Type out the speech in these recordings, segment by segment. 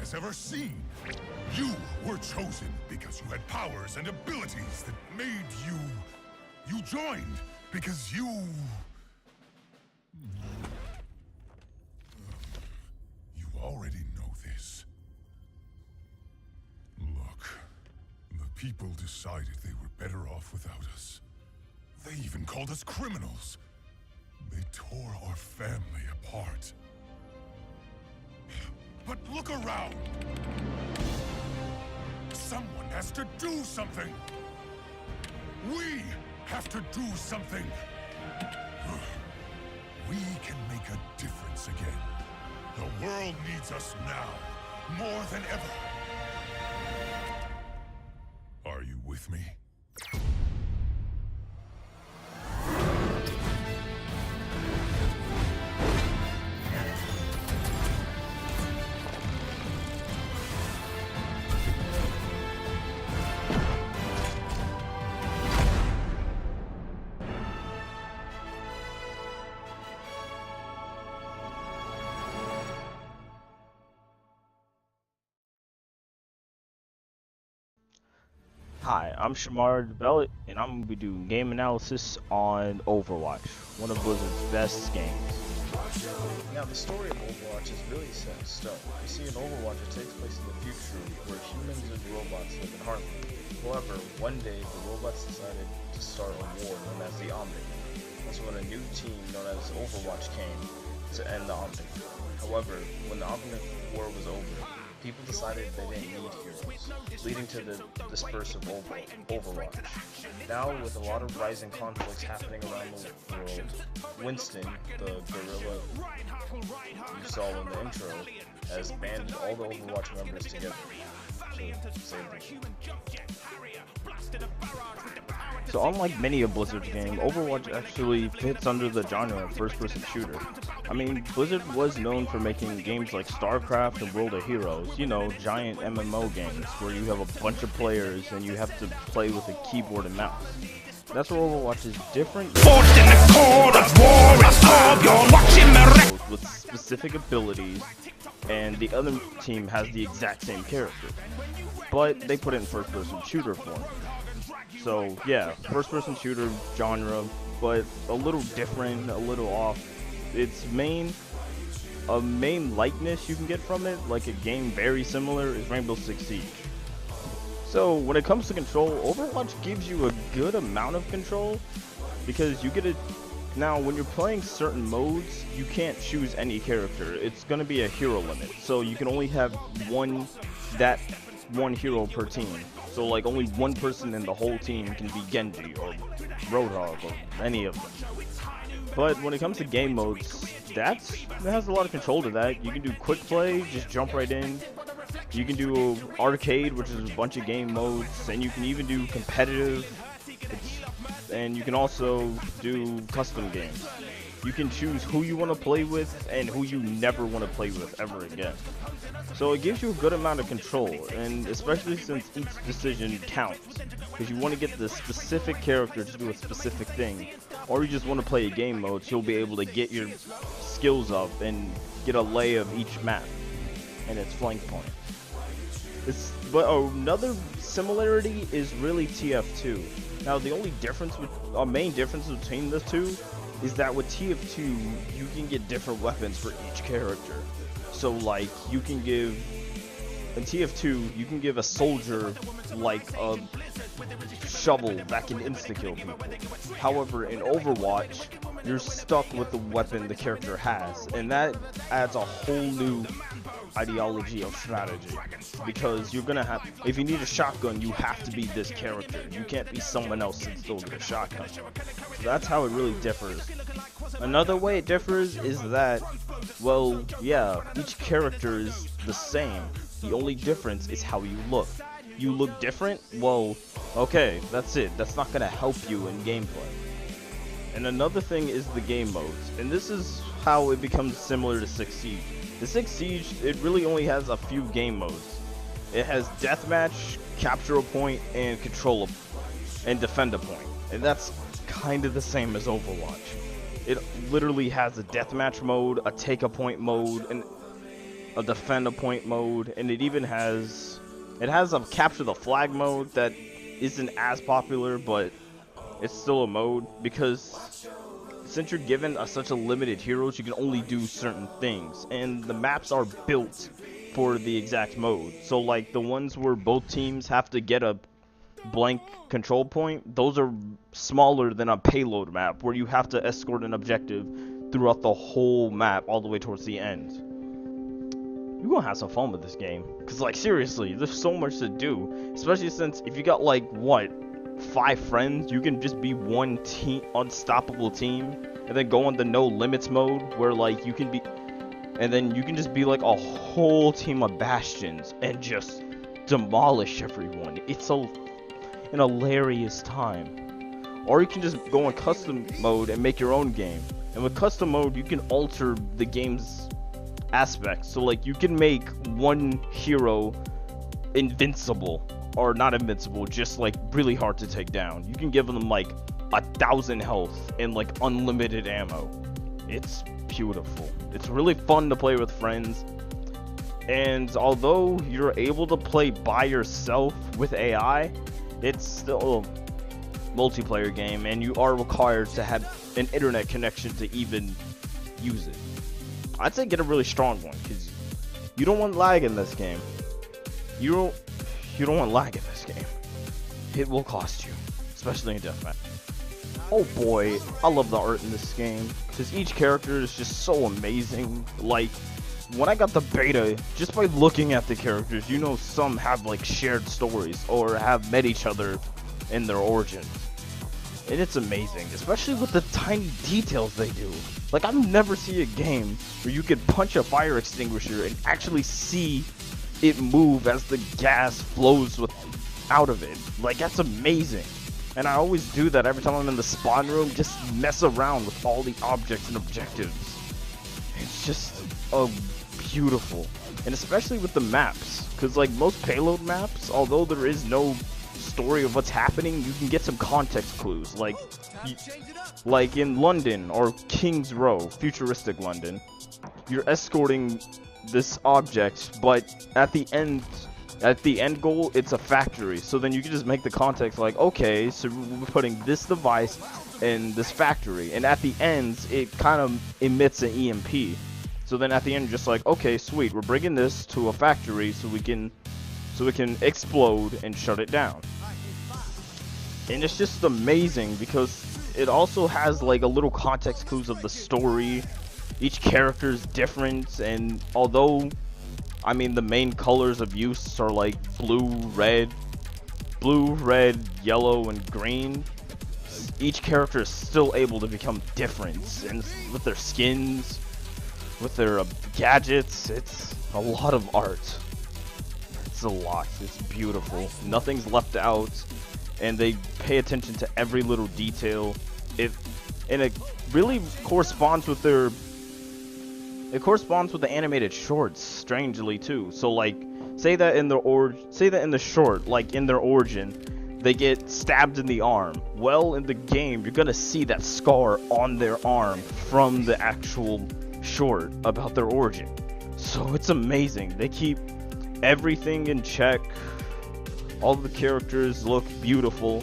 has ever seen. You were chosen because you had powers and abilities that made you... You joined because you... You already know this. Look, the people decided they were better off without us. They even called us criminals. They tore our family apart. But look around! Someone has to do something! We have to do something! We can make a difference again. The world needs us now, more than ever. Are you with me? Hi, I'm Shemar DeBellotte, and I'm going to be doing game analysis on Overwatch, one of Blizzard's best games. Now, the story of Overwatch is really set in stone. You see, in Overwatch, it takes place in the future where humans and robots live in harmony. However, one day, the robots decided to start a war known as the Omnic. That's when a new team known as Overwatch came to end the Omnic. However, when the Omnic war was over, people decided they didn't need heroes, leading to the disperse of Overwatch. Now, with a lot of rising conflicts happening around the world, Winston, the gorilla you saw in the intro, has banded all the Overwatch members together to save the world. So unlike many of Blizzard's games, Overwatch actually fits under the genre of first-person shooter. I mean, Blizzard was known for making games like StarCraft and World of Heroes, you know, giant MMO games where you have a bunch of players and you have to play with a keyboard and mouse. That's where Overwatch is different with specific abilities, and the other team has the exact same character, but they put it in first-person shooter form. So yeah, first-person shooter genre, but a little different, a little off. Its main likeness you can get from it, like a game very similar, is Rainbow Six Siege. So when it comes to control, Overwatch gives you a good amount of control, because you get now when you're playing certain modes, you can't choose any character. It's gonna be a hero limit, so you can only have one hero per team. So like only one person in the whole team can be Genji or Roadhog or any of them. But when it comes to game modes, it has a lot of control to that. You can do quick play, just jump right in. You can do arcade, which is a bunch of game modes, and you can even do competitive. And you can also do custom games. You can choose who you want to play with and who you never want to play with ever again. So it gives you a good amount of control, and especially since each decision counts, because you want to get the specific character to do a specific thing, or you just want to play a game mode so you'll be able to get your skills up and get a lay of each map and its flank point. But another similarity is really TF2. Now the only difference, main difference between the two is that with TF2 you can get different weapons for each character. So like in TF2 you can give a soldier like a shovel that can insta-kill people. However, in Overwatch you're stuck with the weapon the character has, and that adds a whole new ideology of strategy, because you're gonna have, if you need a shotgun, you have to be this character. You can't be someone else and still get a shotgun. So that's how it really differs. Another way it differs is that, well, yeah, each character is the same. The only difference is how you look. You look different? Well, okay, that's it. That's not gonna help you in gameplay. And another thing is the game modes, and this is how it becomes similar to 6 Siege. The 6 Siege, it really only has a few game modes. It has Deathmatch, Capture a Point, and Control and Defend a Point. And that's kind of the same as Overwatch. It literally has a Deathmatch mode, a Take a Point mode, and a defend a point mode, and it even has a capture the flag mode that isn't as popular, but it's still a mode because since you're given such a limited heroes, you can only do certain things, and the maps are built for the exact mode. So like the ones where both teams have to get a blank control point, those are smaller than a payload map where you have to escort an objective throughout the whole map all the way towards the end. You're gonna have some fun with this game, because like seriously, there's so much to do, especially since if you got like what, 5 friends, you can just be one team, unstoppable team, and then go on the no limits mode where like you can be, and then you can just be like a whole team of bastions and just demolish everyone. It's an hilarious time. Or you can just go in custom mode and make your own game. And with custom mode, you can alter the game's aspects. So like you can make one hero invincible, or not invincible, just like really hard to take down. You can give them like 1,000 health and like unlimited ammo. It's beautiful. It's really fun to play with friends. And although you're able to play by yourself with AI, it's still a multiplayer game, and you are required to have an internet connection to even use it. I'd say get a really strong one, because you don't want lag in this game. You don't want lag in this game. It will cost you, especially in deathmatch. Oh boy, I love the art in this game, because each character is just so amazing. Like, when I got the beta, just by looking at the characters, you know some have like shared stories, or have met each other in their origins. And it's amazing, especially with the tiny details they do. Like, I've never seen a game where you could punch a fire extinguisher and actually see it move as the gas flows out of it. Like, that's amazing. And I always do that every time I'm in the spawn room, just mess around with all the objects and objectives. It's just beautiful. And especially with the maps, because like most payload maps, although there is no story of what's happening, you can get some context clues. Like in London or King's Row, futuristic London, you're escorting this object, but at the end goal, it's a factory. So then you can just make the context like, okay, so we're putting this device in this factory, and at the end, it kind of emits an EMP. So then at the end, just like, okay, sweet, we're bringing this to a factory so it can explode and shut it down. And it's just amazing because it also has like a little context clues of the story. Each character is different, and although, I mean, the main colors of use are like blue, red, yellow, and green, each character is still able to become different, and with their skins, with their gadgets, it's a lot of art. It's a lot. It's beautiful. Nothing's left out, and they pay attention to every little detail. It really corresponds with their. It corresponds with the animated shorts, strangely too. So like, say that in the short, like in their origin, they get stabbed in the arm. Well, in the game, you're gonna see that scar on their arm from the actual short about their origin. So it's amazing. They keep everything in check. All the characters look beautiful.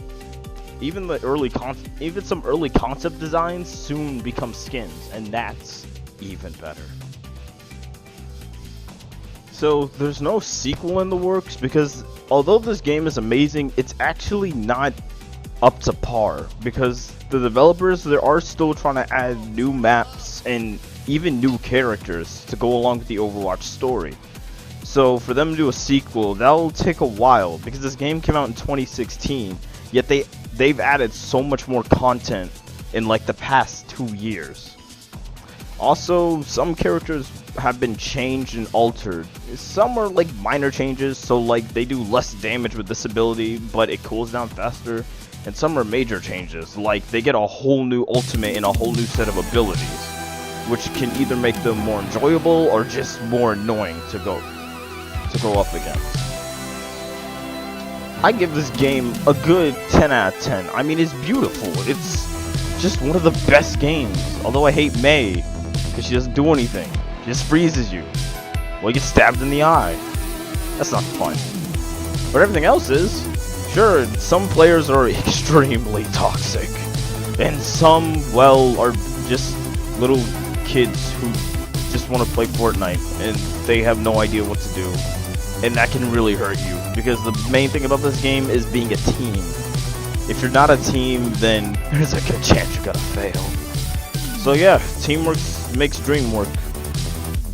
Even some early concept designs soon become skins, and that's even better. So there's no sequel in the works because although this game is amazing, it's actually not up to par, because the developers, they are still trying to add new maps and even new characters to go along with the Overwatch story. So for them to do a sequel, that'll take a while, because this game came out in 2016, yet they've added so much more content in like the past 2 years. Also, some characters have been changed and altered. Some are like minor changes, so like they do less damage with this ability, but it cools down faster. And some are major changes, like they get a whole new ultimate and a whole new set of abilities, which can either make them more enjoyable or just more annoying to go up against. I give this game a good 10 out of 10. I mean, it's beautiful. It's just one of the best games. Although I hate May, because she doesn't do anything. She just freezes you. Well, you get stabbed in the eye. That's not fun. But everything else is, sure, some players are extremely toxic. And some, well, are just little kids who just want to play Fortnite and they have no idea what to do. And that can really hurt you, because the main thing about this game is being a team. If you're not a team, then there's a good chance you're gonna fail. So yeah, teamwork makes dream work.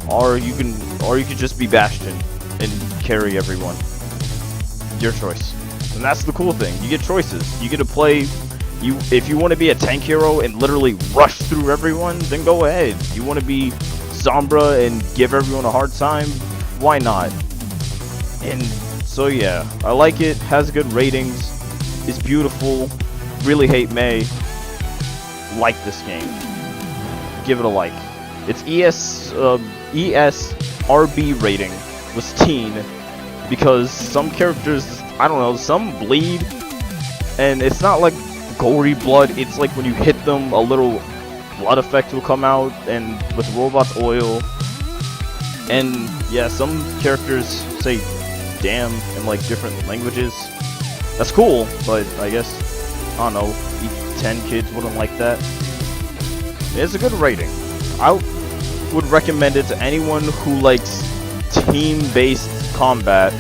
Or you could just be Bastion and carry everyone. Your choice. And that's the cool thing. You get choices. You get to play. If you want to be a tank hero and literally rush through everyone, then go ahead. You want to be Sombra and give everyone a hard time? Why not? And so yeah, I like it. Has good ratings. Is beautiful. Really hate May. Like this game. Give it a like. Its ESRB rating was teen because some characters, I don't know, some bleed, and it's not like gory blood. It's like when you hit them, a little blood effect will come out, and with robots oil. And yeah, some characters say damn in like different languages. That's cool, but I guess, I don't know, 10 kids wouldn't like that. It's a good rating. I would recommend it to anyone who likes team-based combat.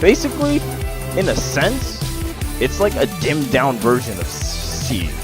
Basically, in a sense, it's like a dimmed-down version of Siege.